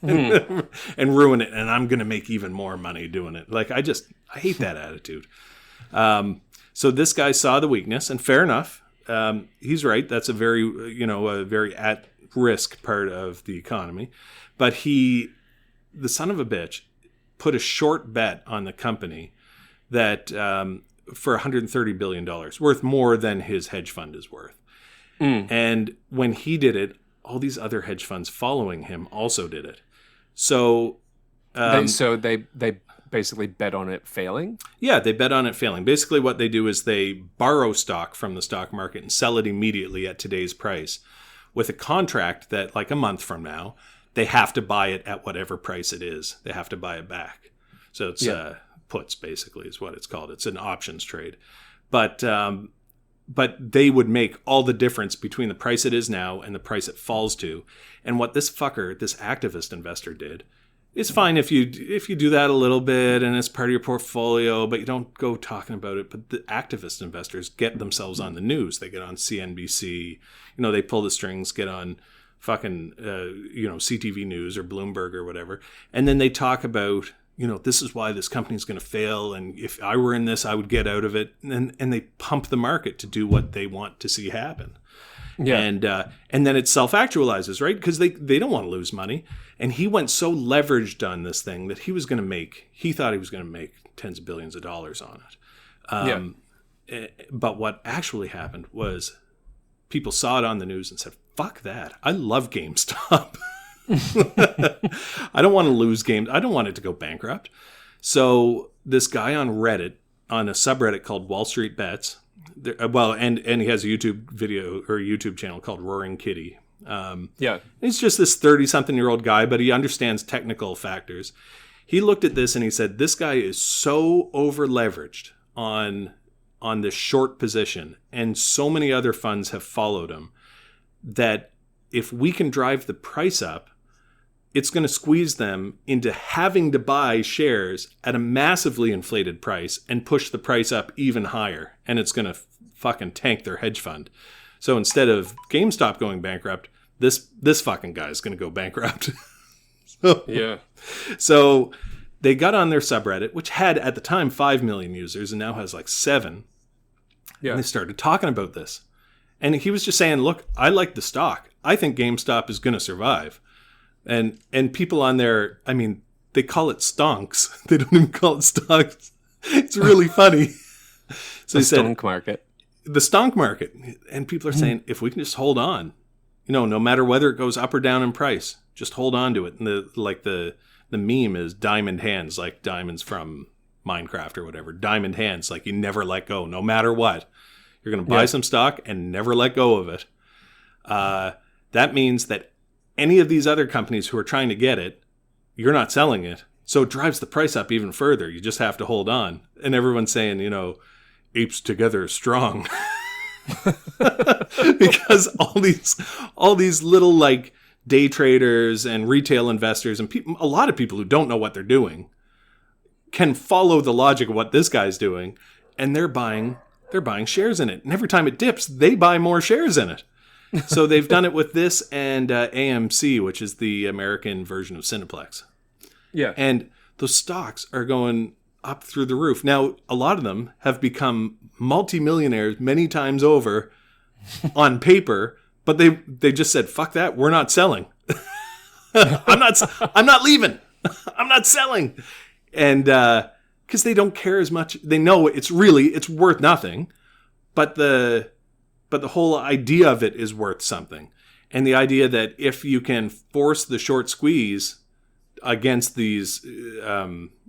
and ruin it. And I'm going to make even more money doing it. Like, I hate that attitude. So this guy saw the weakness, and fair enough. He's right. That's a very at risk part of the economy. But the son of a bitch, put a short bet on the company that for $130 billion, worth more than his hedge fund is worth. And when he did it, all these other hedge funds following him also did it. So they basically bet on it failing? Yeah, they bet on it failing. Basically what they do is they borrow stock from the stock market and sell it immediately at today's price, with a contract that, like a month from now, they have to buy it at whatever price it is. They have to buy it back. So it's puts, basically, is what it's called. It's an options trade. But they would make all the difference between the price it is now and the price it falls to. And what this activist investor did, it's fine if you do that a little bit and it's part of your portfolio, but you don't go talking about it. But the activist investors get themselves on the news. They get on CNBC. They pull the strings, get on fucking, CTV News or Bloomberg or whatever. And then they talk about, this is why this company's going to fail. And if I were in this, I would get out of it. And they pump the market to do what they want to see happen. Yeah. And then it self-actualizes, right? Because they don't want to lose money. And he went so leveraged on this thing that he thought he was going to make tens of billions of dollars on it. But what actually happened was people saw it on the news and said, fuck that. I love GameStop. I don't want to lose games. I don't want it to go bankrupt. So this guy on Reddit, on a subreddit called Wall Street Bets, and he has a YouTube video or a YouTube channel called Roaring Kitty. He's just this 30-something-year-old guy, but he understands technical factors. He looked at this and he said, this guy is so over-leveraged on this short position, and so many other funds have followed him, that if we can drive the price up, it's going to squeeze them into having to buy shares at a massively inflated price and push the price up even higher. And it's going to fucking tank their hedge fund. So instead of GameStop going bankrupt, this fucking guy is going to go bankrupt. So they got on their subreddit, which had at the time 5 million users and now has like 7. Yeah. And they started talking about this. And he was just saying, look, I like the stock. I think GameStop is going to survive. And people on there, I mean, they call it stonks. They don't even call it stocks. It's really funny. So The he said, stonk market. the stonk market. And people are saying, if we can just hold on, no matter whether it goes up or down in price, just hold on to it. And the meme is diamond hands, like diamonds from Minecraft or whatever. Diamond hands, like you never let go, no matter what. You're going to buy some stock and never let go of it. That means that any of these other companies who are trying to get it, you're not selling it. So it drives the price up even further. You just have to hold on. And everyone's saying, apes together strong. Because all these little like day traders and retail investors and a lot of people who don't know what they're doing can follow the logic of what this guy's doing, and they're buying shares in it. And every time it dips, they buy more shares in it. So they've done it with this and AMC, which is the American version of Cineplex. Yeah. And those stocks are going up through the roof. Now, a lot of them have become multimillionaires many times over on paper, but they just said, fuck that, we're not selling. I'm not leaving. I'm not selling. And because they don't care as much. They know it's worth nothing, but the whole idea of it is worth something. And the idea that if you can force the short squeeze against these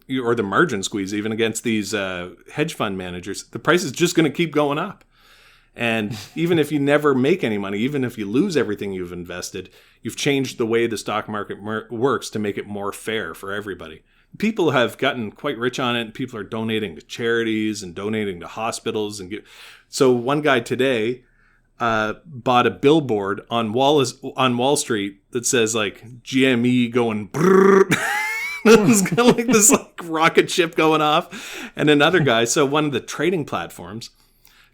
or the margin squeeze even against these hedge fund managers, the price is just going to keep going up. And even if you never make any money, even if you lose everything you've invested, you've changed the way the stock market works to make it more fair for everybody. People have gotten quite rich on it, and people are donating to charities and donating to hospitals. So one guy today bought a billboard on Wall Street that says like GME going brrr. It's kind of like this like rocket ship going off. And another guy, so one of the trading platforms,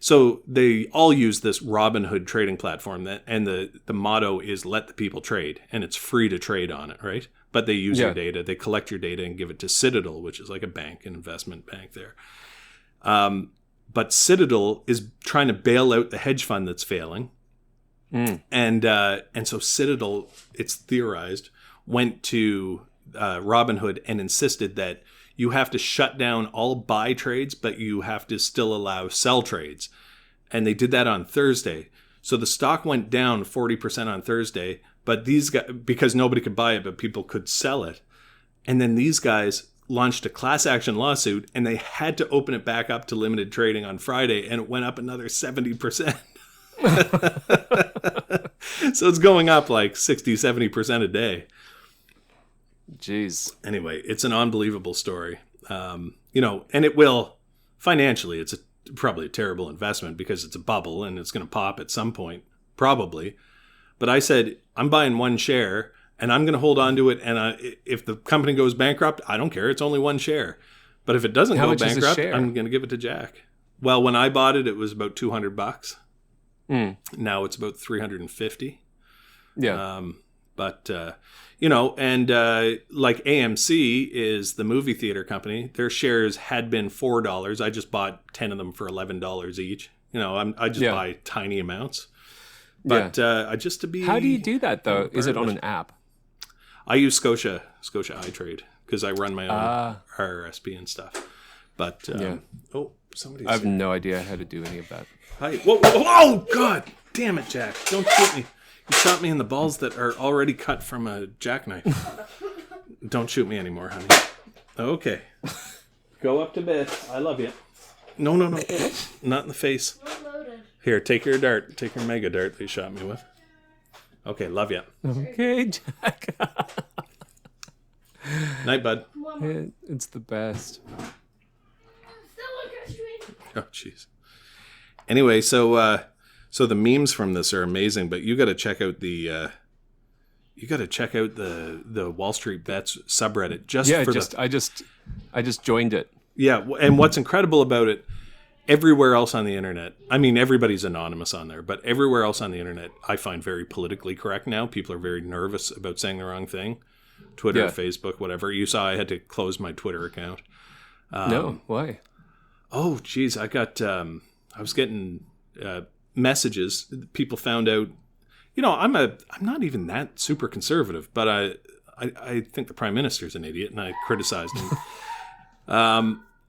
so they all use this Robinhood trading platform, and the motto is let the people trade, and it's free to trade on it, right? But they use your data, they collect your data and give it to Citadel, which is like a bank, an investment bank there. But Citadel is trying to bail out the hedge fund that's failing. And so Citadel, it's theorized, went to Robinhood and insisted that you have to shut down all buy trades, but you have to still allow sell trades. And they did that on Thursday. So the stock went down 40% on Thursday, but these guys, because nobody could buy it, but people could sell it. And then these guys launched a class action lawsuit, and they had to open it back up to limited trading on Friday, and it went up another 70%. So it's going up like 60, 70% a day. Jeez. Anyway, it's an unbelievable story. And it will, financially, it's probably a terrible investment because it's a bubble and it's going to pop at some point, probably. But I said, I'm buying one share and I'm going to hold on to it. And if the company goes bankrupt, I don't care. It's only one share. But if it doesn't go bankrupt, I'm going to give it to Jack. Well, when I bought it, it was about $200. Now it's about $350. Yeah. Like AMC is the movie theater company. Their shares had been $4. I just bought 10 of them for $11 each. I just buy tiny amounts. But just to be... How do you do that, though? Is it on an app? I use Scotia iTrade because I run my own RRSP and stuff. But, somebody's... I have no idea how to do any of that. Hi. Whoa, oh, God! Damn it, Jack. Don't shoot me. You shot me in the balls that are already cut from a jackknife. Don't shoot me anymore, honey. Okay. Go up to bed. I love you. No. Not in the face. Here, take your dart. Take your mega dart that you shot me with. Okay, love you. Okay, Jack. Night, bud. It's the best. Oh, jeez. Anyway, so the memes from this are amazing, but you got to check out the Wall Street Bets subreddit. I just joined it. Yeah, and what's incredible about it, everywhere else on the internet, I mean, everybody's anonymous on there, but everywhere else on the internet, I find very politically correct now. People are very nervous about saying the wrong thing. Twitter, Facebook, whatever. You saw I had to close my Twitter account. No, why? Oh, geez, I was getting messages. People found out, I'm not even that super conservative, but I think the Prime Minister's an idiot, and I criticized him.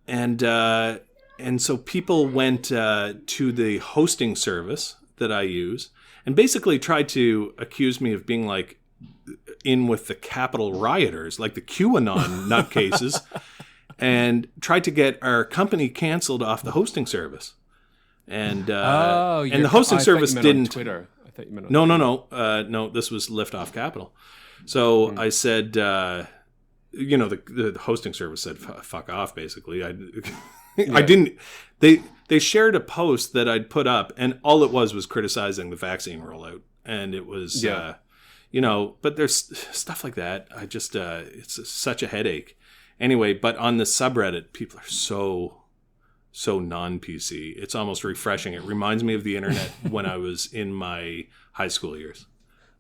and so people went to the hosting service that I use and basically tried to accuse me of being like in with the Capitol rioters, like the QAnon nutcases, and tried to get our company canceled off the hosting service. And and the hosting service didn't. On Twitter. I thought you meant on No. This was Liftoff Capital. So I said, the hosting service said, "Fuck off." Basically, I didn't. They shared a post that I'd put up, and all it was criticizing the vaccine rollout, and it was, But there's stuff like that. I just, it's such a headache. Anyway, but on the subreddit, people are so non-PC. It's almost refreshing. It reminds me of the internet when I was in my high school years.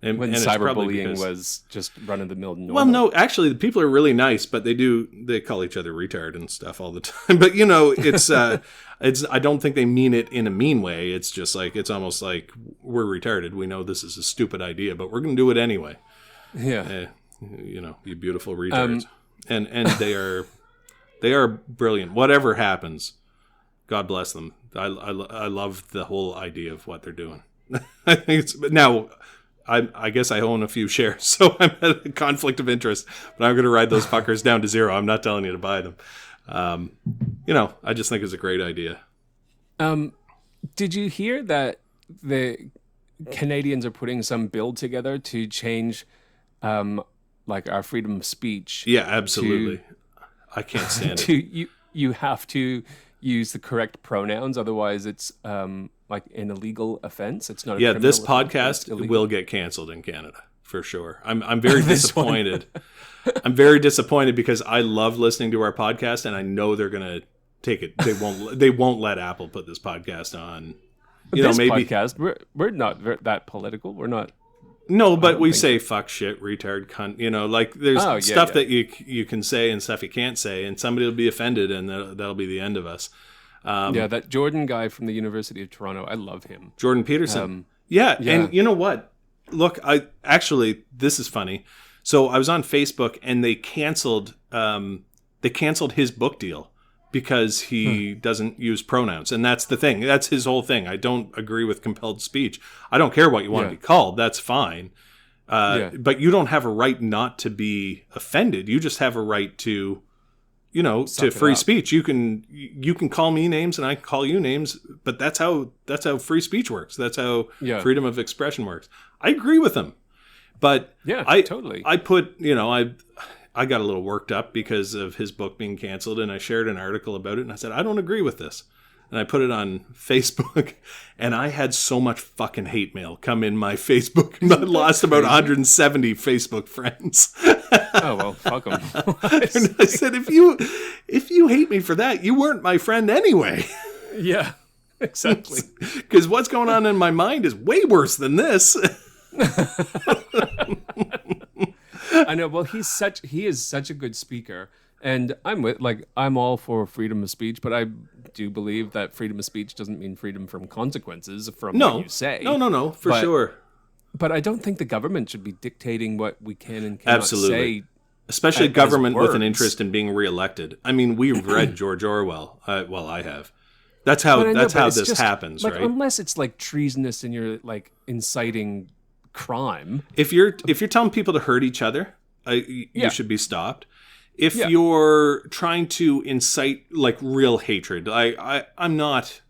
When cyberbullying was just run-of-the-mill normal. Well, no, actually, the people are really nice, but they call each other retard and stuff all the time. But, it's I don't think they mean it in a mean way. It's just like, it's almost like, we're retarded. We know this is a stupid idea, but we're going to do it anyway. Yeah. You beautiful retards. And they are brilliant. Whatever happens, God bless them. I love the whole idea of what they're doing. I think now, I guess I own a few shares, so I'm at a conflict of interest, but I'm going to ride those fuckers down to zero. I'm not telling you to buy them. I just think it's a great idea. Did you hear that the Canadians are putting some bill together to change, our freedom of speech? Yeah, absolutely. I can't stand it. You have to use the correct pronouns, otherwise it's like an illegal offense. It's not. This podcast will get canceled in Canada for sure. I'm very disappointed. I'm very disappointed because I love listening to our podcast, and I know they're gonna take it. They won't let Apple put this podcast on. Podcast. We're not that political. We're not. No, but we say fuck, shit, retard, cunt. There's stuff that you can say and stuff you can't say, and somebody will be offended, and that'll be the end of us. That Jordan guy from the University of Toronto, I love him. Jordan Peterson. And you know what? Look, this is funny. So I was on Facebook, and they canceled his book deal because he doesn't use pronouns. And that's the thing. That's his whole thing. I don't agree with compelled speech. I don't care what you want to be called. That's fine. But you don't have a right not to be offended. You just have a right to, to free speech. You can call me names and I can call you names, but that's how free speech works. That's how freedom of expression works. I agree with him. But totally. I put, I got a little worked up because of his book being canceled, and I shared an article about it, and I said, I don't agree with this. And I put it on Facebook, and I had so much fucking hate mail come in my Facebook. I lost about 170 Facebook friends. Oh, well, fuck them. And I said, if you hate me for that, you weren't my friend anyway. Yeah, exactly. Because what's going on in my mind is way worse than this. I know. Well, he is such a good speaker, and I'm all for freedom of speech, but I do believe that freedom of speech doesn't mean freedom from consequences from what you say. No, for sure. But I don't think the government should be dictating what we can and cannot say. Especially government with an interest in being reelected. I mean, we've read George Orwell. I have. That's how this happens, right? Unless it's like treasonous and you're like inciting crime. If you're telling people to hurt each other, you should be stopped. If you're trying to incite like real hatred, I'm not,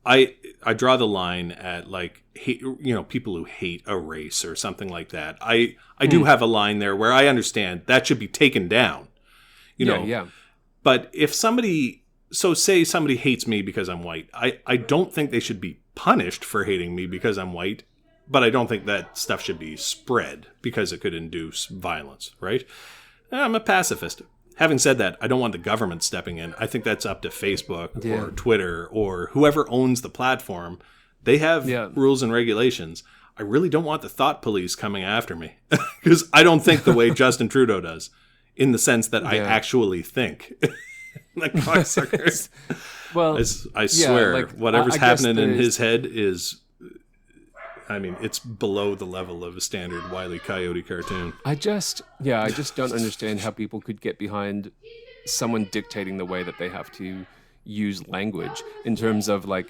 I draw the line at like people who hate a race or something like that. I do have a line there where I understand that should be taken down. But if say somebody hates me because I'm white, I don't think they should be punished for hating me because I'm white. But I don't think that stuff should be spread because it could induce violence, right? I'm a pacifist. Having said that, I don't want the government stepping in. I think that's up to Facebook or Twitter or whoever owns the platform. They have rules and regulations. I really don't want the thought police coming after me because I don't think the way Justin Trudeau does, in the sense that I actually think. Like cocksuckers. Well, I swear, whatever's happening in his head is... I mean, it's below the level of a standard Wile E. Coyote cartoon. I just don't understand how people could get behind someone dictating the way that they have to use language in terms of like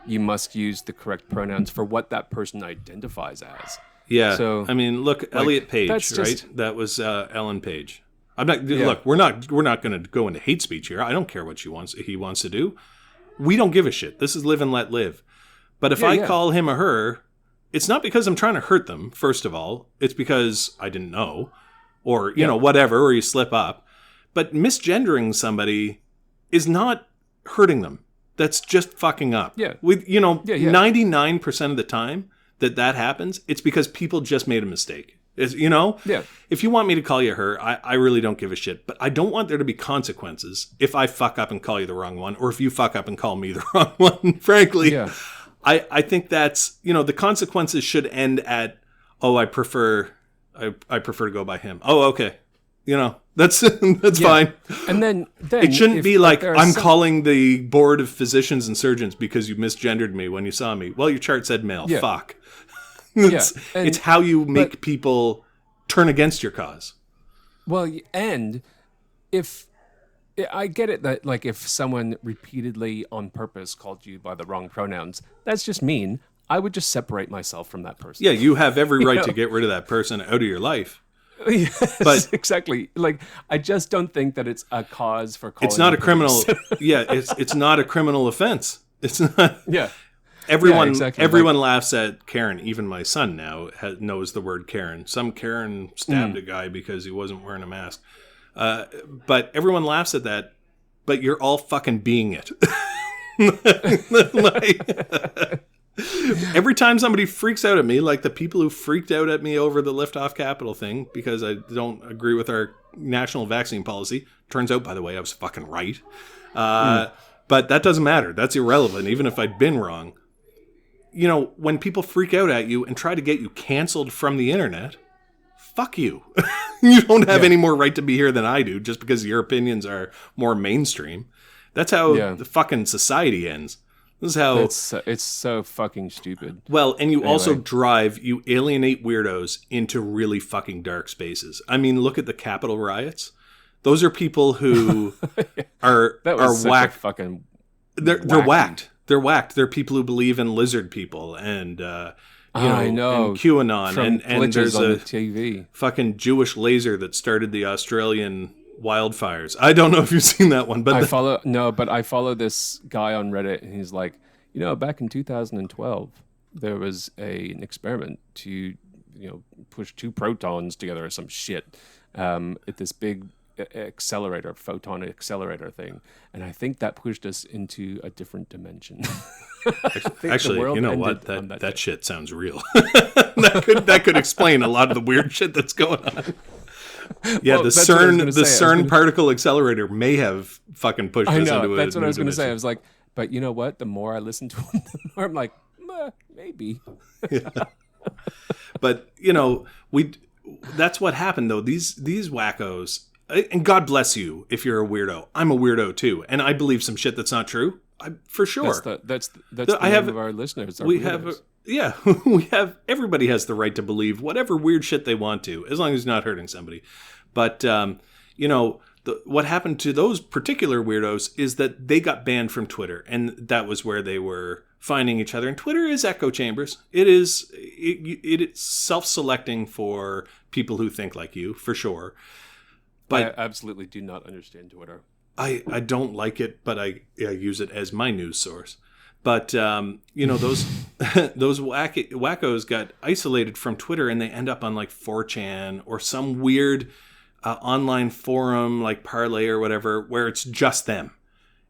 you must use the correct pronouns for what that person identifies as. Yeah. So, I mean, look, Elliot Page, that's right? just- That was Ellen Page. I'm not. Look, we're not going to go into hate speech here. I don't care what he wants to do. We don't give a shit. This is live and let live. But if I call him or her, it's not because I'm trying to hurt them. First of all, it's because I didn't know, or you know, whatever, or you slip up. But misgendering somebody is not hurting them. That's just fucking up. Yeah. With 99% of the time that happens, it's because people just made a mistake. Yeah. If you want me to call you her, I really don't give a shit. But I don't want there to be consequences if I fuck up and call you the wrong one, or if you fuck up and call me the wrong one. Frankly, I think that's, the consequences should end at, I prefer to go by him. Oh, okay. That's fine. And then it shouldn't be like I'm calling the board of physicians and surgeons because you misgendered me when you saw me. Well, your chart said male. Yeah. Fuck. It's how you make people turn against your cause. Well, and if I get it that like if someone repeatedly on purpose called you by the wrong pronouns, that's just mean. I would just separate myself from that person. Yeah, you have every right to get rid of that person out of your life. Yes, but exactly. Like, I just don't think that it's a cause for calling. It's not a criminal. It's not a criminal offense. It's not. Yeah. Everyone laughs at Karen. Even my son now knows the word Karen. Some Karen stabbed a guy because he wasn't wearing a mask. But everyone laughs at that. But you're all fucking being it. Every time somebody freaks out at me, like the people who freaked out at me over the lift off Capitol thing because I don't agree with our national vaccine policy. Turns out, by the way, I was fucking right. But that doesn't matter. That's irrelevant, even if I'd been wrong. When people freak out at you and try to get you canceled from the internet, fuck you. You don't have any more right to be here than I do just because your opinions are more mainstream. That's how the fucking society ends. This is how it's so fucking stupid. Well, and you also you alienate weirdos into really fucking dark spaces. I mean, look at the Capitol riots. Those are people who are whacked. Fucking they're whacked. They're whacked. They're people who believe in lizard people and I know. and QAnon and there's on a the TV. fucking Jewish laser that started the Australian wildfires. I don't know if you've seen that one, but I follow this guy on Reddit, and he's like, back in 2012, there was an experiment to, push two protons together or some shit at this big photon accelerator thing, and I think that pushed us into a different dimension. Actually, you know what? That shit sounds real. that could explain a lot of the weird shit that's going on. Yeah, the CERN particle accelerator may have fucking pushed us into a that's what I was going to say. I dimension. was like, but you know what? The more I listen to him, the more I'm like, maybe. Yeah. But that's what happened though. These wackos, and God bless you if you're a weirdo. I'm a weirdo too, and I believe some shit that's not true. For sure. That's the name of our listeners. We have everybody has the right to believe whatever weird shit they want to, as long as it's not hurting somebody. But what happened to those particular weirdos is that they got banned from Twitter, and that was where they were finding each other. And Twitter is echo chambers. It's self-selecting for people who think like you, for sure. But I absolutely do not understand Twitter. I don't like it, but I use it as my news source. But those those wackos got isolated from Twitter, and they end up on like 4chan or some weird online forum like Parlay or whatever, where it's just them,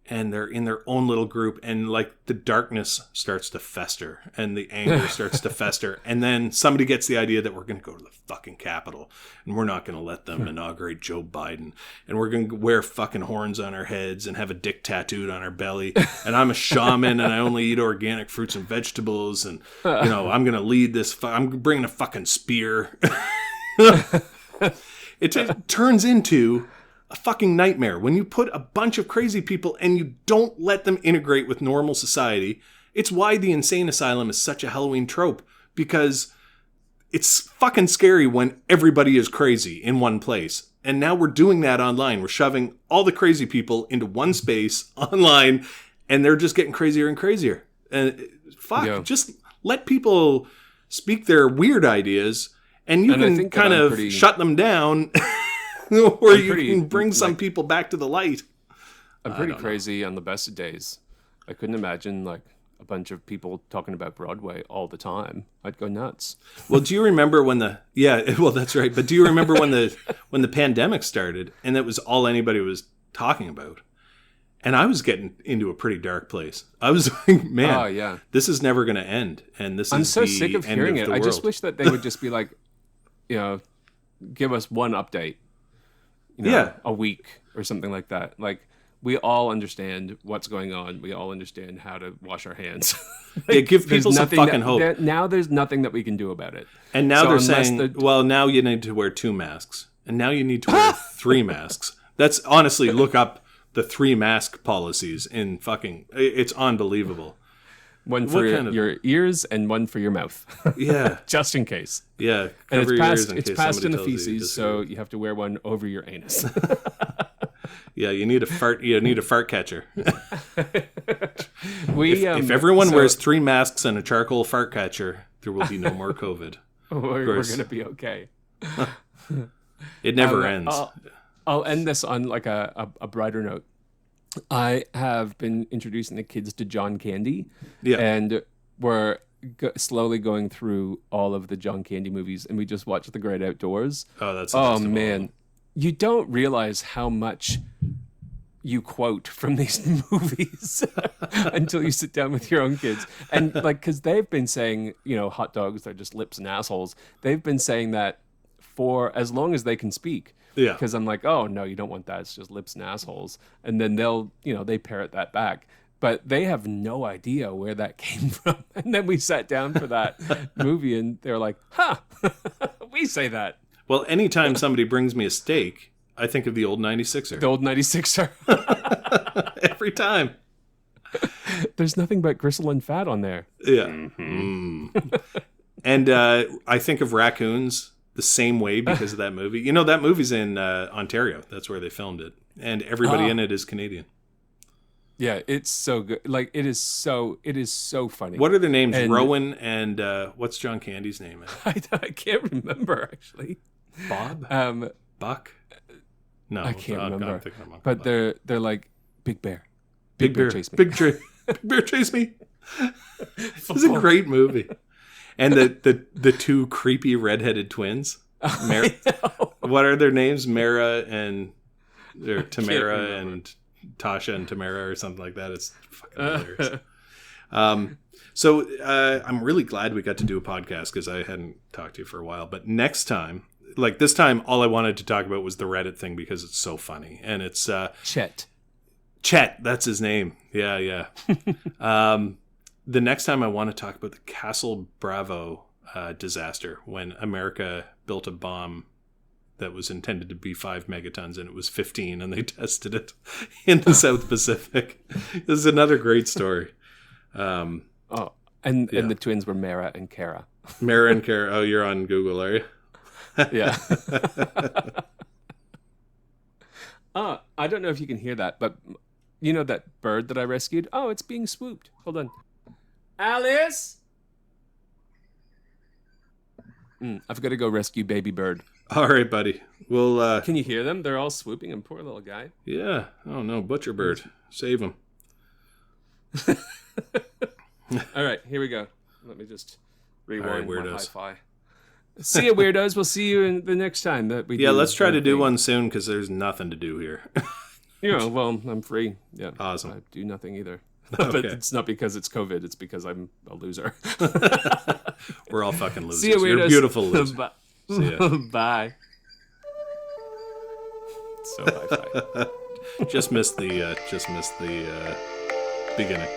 and they're in their own little group, and like the darkness starts to fester, and the anger starts to fester, and then somebody gets the idea that we're going to go to the fucking Capitol, and we're not going to let them inaugurate Joe Biden, and we're going to wear fucking horns on our heads and have a dick tattooed on our belly, and I'm a shaman, and I only eat organic fruits and vegetables, and I'm going to lead this. I'm bringing a fucking spear. It turns into a fucking nightmare when you put a bunch of crazy people and you don't let them integrate with normal society. It's why the insane asylum is such a Halloween trope, because it's fucking scary when everybody is crazy in one place. And now we're doing that online. We're shoving all the crazy people into one space online, and they're just getting crazier and crazier. And just let people speak their weird ideas, and you can kind of shut them down, or you can bring some people back to the light. I'm pretty crazy on the best of days. I couldn't imagine like a bunch of people talking about Broadway all the time. I'd go nuts. Well, do you remember when that's right. But do you remember when the pandemic started and that was all anybody was talking about? And I was getting into a pretty dark place. I was like, man, this is never going to end. And I'm so sick of hearing it. I just wish that they would just be like, give us one update, a week or something like that. Like, we all understand what's going on. We all understand how to wash our hands. Give people some fucking hope. Now there's nothing that we can do about it. And now they're saying, well, now you need to wear 2 masks. And now you need to wear 3 masks. That's honestly, look up the 3 mask policies in fucking, it's unbelievable. One for your ears and one for your mouth. Yeah. Just in case. Yeah. And it's passed in the feces, so you have to wear one over your anus. Yeah, you need a fart catcher. If everyone wears 3 masks and a charcoal fart catcher, there will be no more COVID. We're going to be okay. It never ends. I'll end this on like a brighter note. I have been introducing the kids to John Candy. Yeah. And we're slowly going through all of the John Candy movies, and we just watched The Great Outdoors. Oh, that's man. You don't realize how much you quote from these movies until you sit down with your own kids. And like, because they've been saying, hot dogs, they're just lips and assholes. They've been saying that for as long as they can speak. Yeah. Because I'm like, oh, no, you don't want that. It's just lips and assholes. And then they parrot that back. But they have no idea where that came from. And then we sat down for that movie, and they're like, we say that. Well, anytime somebody brings me a steak, I think of the old 96er. The old 96er. Every time. There's nothing but gristle and fat on there. Yeah. Mm-hmm. And I think of raccoons the same way because of that movie. That movie's in Ontario. That's where they filmed it. And everybody in it is Canadian. Yeah, it's so good. Like, it is so funny. What are their names? Rowan and what's John Candy's name? I can't remember, actually. Bob? Buck? No, I can't remember. I'm thinking of but they're like Big Bear. Big Bear chase me. Big Bear chase me. It's a great movie. And the 2 creepy redheaded twins. What are their names? Mara and Tamara and Tasha and Tamara or something like that. It's fucking hilarious. So I'm really glad we got to do a podcast because I hadn't talked to you for a while. But next time, like this time, all I wanted to talk about was the Reddit thing because it's so funny. And it's Chet. Chet, that's his name. Yeah. The next time I want to talk about the Castle Bravo disaster when America built a bomb that was intended to be 5 megatons and it was 15 and they tested it in the South Pacific. This is another great story. And the twins were Mara and Kara. Mara and Kara. Oh, you're on Google, are you? Yeah. I don't know if you can hear that, but you know that bird that I rescued? Oh, it's being swooped. Hold on. Alice? I've got to go rescue baby bird. All right, buddy. We'll. Can you hear them? They're all swooping, and poor little guy. Yeah. Oh no, butcher bird, save him. All right, here we go. Let me just rewind my hi-fi. See you, weirdos. We'll see you in the next time that we. Yeah, let's try to do one soon because there's nothing to do here. Well, I'm free. Yeah, awesome. I do nothing either. But it's not because it's COVID. It's because I'm a loser. We're all fucking losers. See you, weirdos. You're beautiful losers. See ya. Bye. So hi-fi. Just missed the beginning.